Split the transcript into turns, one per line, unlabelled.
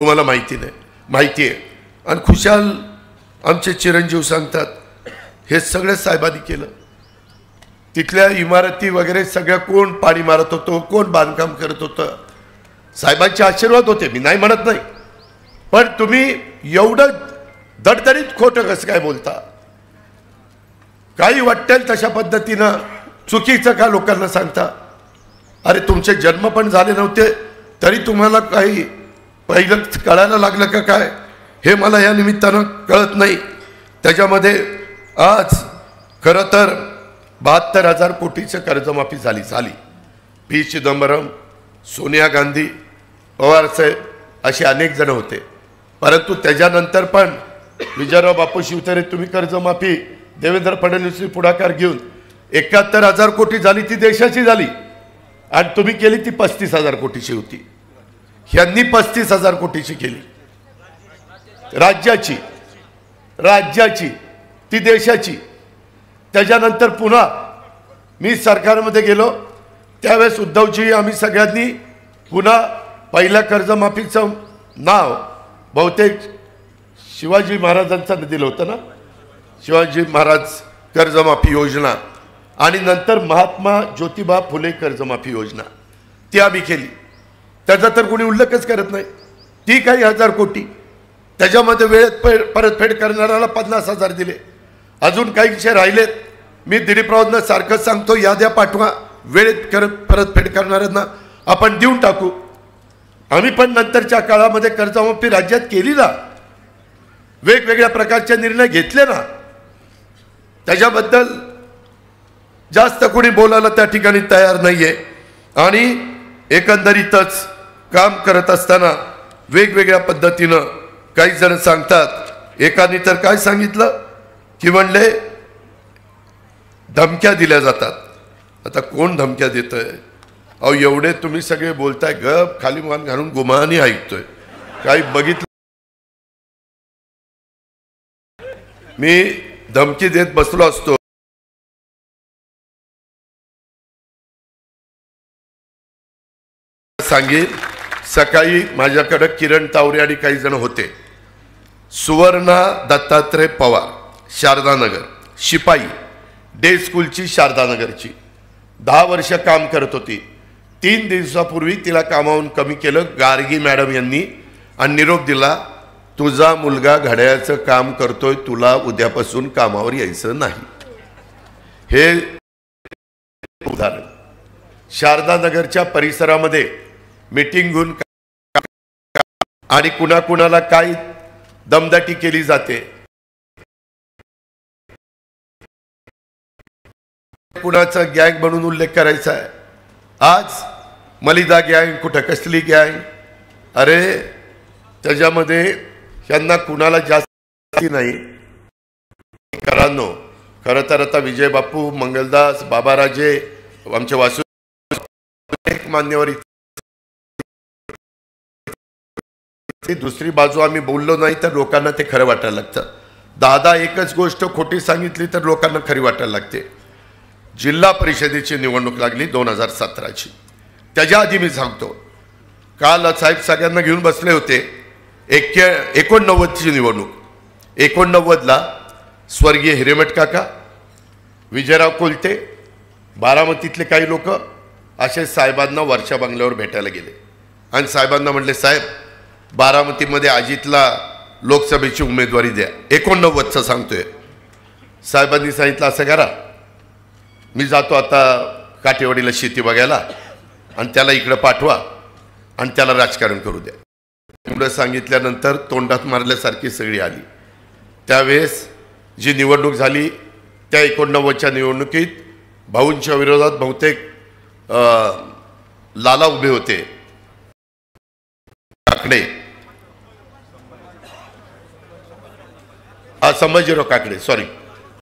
तुम्हाला माहिती नाही, माहिती आहे. आणि खुशाल आमचे चिरंजीव सांगतात हे सगळं साहेबांनी केलं. तिथल्या इमारती वगैरे सगळ्या कोण पाणी मारत होतो, कोण बांधकाम करत होतं, साहेबांचे आशीर्वाद होते, मी नाही म्हणत नाही. पण तुम्ही एवढं दडदडीत खोटं कसं काय बोलता? काही वाटेल तशा पद्धतीनं चुकीचं का लोकांना सांगता? अरे तुमचे जन्म पण झाले नव्हते तरी तुम्हाला काही पहिलं कळायला लागलं का काय हे मला या निमित्तानं कळत नाही. त्याच्यामध्ये आज खरं तर 72,000 कोटीचं कर्जमाफी झाली. पी चिदंबरम, सोनिया गांधी, पवारसाहेब असे अनेक जण होते. परंतु त्याच्यानंतर पण विजयराव बापू शिवतारे तुम्ही कर्जमाफी देवेंद्र फडणवीस पुढाकार घेऊन 71,000 कोटी झाली, ती देशाची झाली. आणि तुम्ही केली ती 35,000 कोटीची होती. ह्यांनी 35,000 कोटीची केली, राज्याची ती देशाची. त्याच्यानंतर पुन्हा मी सरकारमध्ये गेलो त्यावेळेस उद्धवजी आम्ही सगळ्यांनी पुन्हा पहिल्या कर्जमाफीचं नाव बहुतेक शिवाजी महाराजांचं दिलं होतं ना, शिवाजी महाराज कर्जमाफी योजना. आणि नंतर महात्मा ज्योतिबा फुले कर्जमाफी योजना ती आम्ही केली. त्याचा तर कोणी उल्लेखच करत नाही. ती काही 1,000 कोटी, त्याच्यामध्ये वेळेत परतफेड करणाऱ्याला 50,000 दिले. अजून काही विषय राहिलेत. मी दिलीपरावांना सारखं सांगतो याद्या पाठवा, वेळेत परतफेड करणाऱ्यांना आपण देऊन टाकू. आम्ही पण नंतरच्या काळामध्ये कर्जमाफी राज्यात केली ना, वेगवेगळ्या प्रकारचे निर्णय घेतले ना. त्याच्याबद्दल जास्त कोणी बोलायला त्या ठिकाणी तयार नाहीये. आणि एकंदरीतच काम करत असताना वेगवेगळ्या पद्धतीनं काही जण सांगतात. एकाने तर काय सांगितलं की म्हणले धमक्या दिल्या जातात. आता कोण धमक्या देतंय? अहो एवढे तुम्ही सगळे बोलताय, गप खाली मान घालून गुमानी ऐकतोय. काही बघितलं मी धमकी देत बसलो असतो. सांगेन सकाळी माझ्याकडे किरण तावरे आणि काही जण होते. सुवर्णा दत्तात्रय पवार, शारदानगर शिपाई, डे स्कूलची शारदानगरची, 10 वर्ष काम करत होती. 3 दिवसापूर्वी तिला कामावरून कमी केलं गार्गी मॅडम यांनी आणि निरोप दिला, तुझा मुलगा घड्याळाचं काम करतोय, तुला उद्यापासून कामावर यायचं नाही. हे उदाहरण शारदानगरच्या परिसरामध्ये मीटिंग घेऊन आणि कुणाकुणाला काय दमदाटी केली जाते, कुणाचा गँग म्हणून उल्लेख करायचा आहे. आज मलिदा गँग, कुठं कसली गँग, अरे त्याच्यामध्ये यांना कुणाला जास्त नाही. करानो खरं तर आता विजय बापू, मंगलदास, बाबाराजे, आमचे वासू मान्यवर, दुसरी बाजू आम्ही बोललो नाही तर लोकांना ते खरं वाटायला लागतं. 10 एकच गोष्ट खोटी सांगितली तर लोकांना खरी वाटायला लागते. जिल्हा परिषदेची निवडणूक लागली 2017ची. त्याच्या आधी मी सांगतो, काल साहेब सगळ्यांना घेऊन बसले होते. 89ची निवडणूक, 89ला स्वर्गीय हिरेमठ काका, विजयराव कोलते, बारामतीतले काही लोक असे साहेबांना वर्षा बंगल्यावर भेटायला गेले. आणि साहेबांना म्हटले, साहेब बारामतीमध्ये अजितला लोकसभेची उमेदवारी द्या. 89चं सांगतोय. साहेबांनी सांगितलं, असं करा, मी जातो आता काठेवाडीला शेती बघायला आणि त्याला इकडं पाठवा आणि त्याला राजकारण करू द्या. एवढं सांगितल्यानंतर तोंडात मारल्यासारखी सगळी आली. त्यावेळेस जी निवडणूक झाली त्या 89च्या निवडणुकीत भाऊंच्या विरोधात बहुतेक लाला उभे होते, काकडे, संभाजीराव काकडे, सॉरी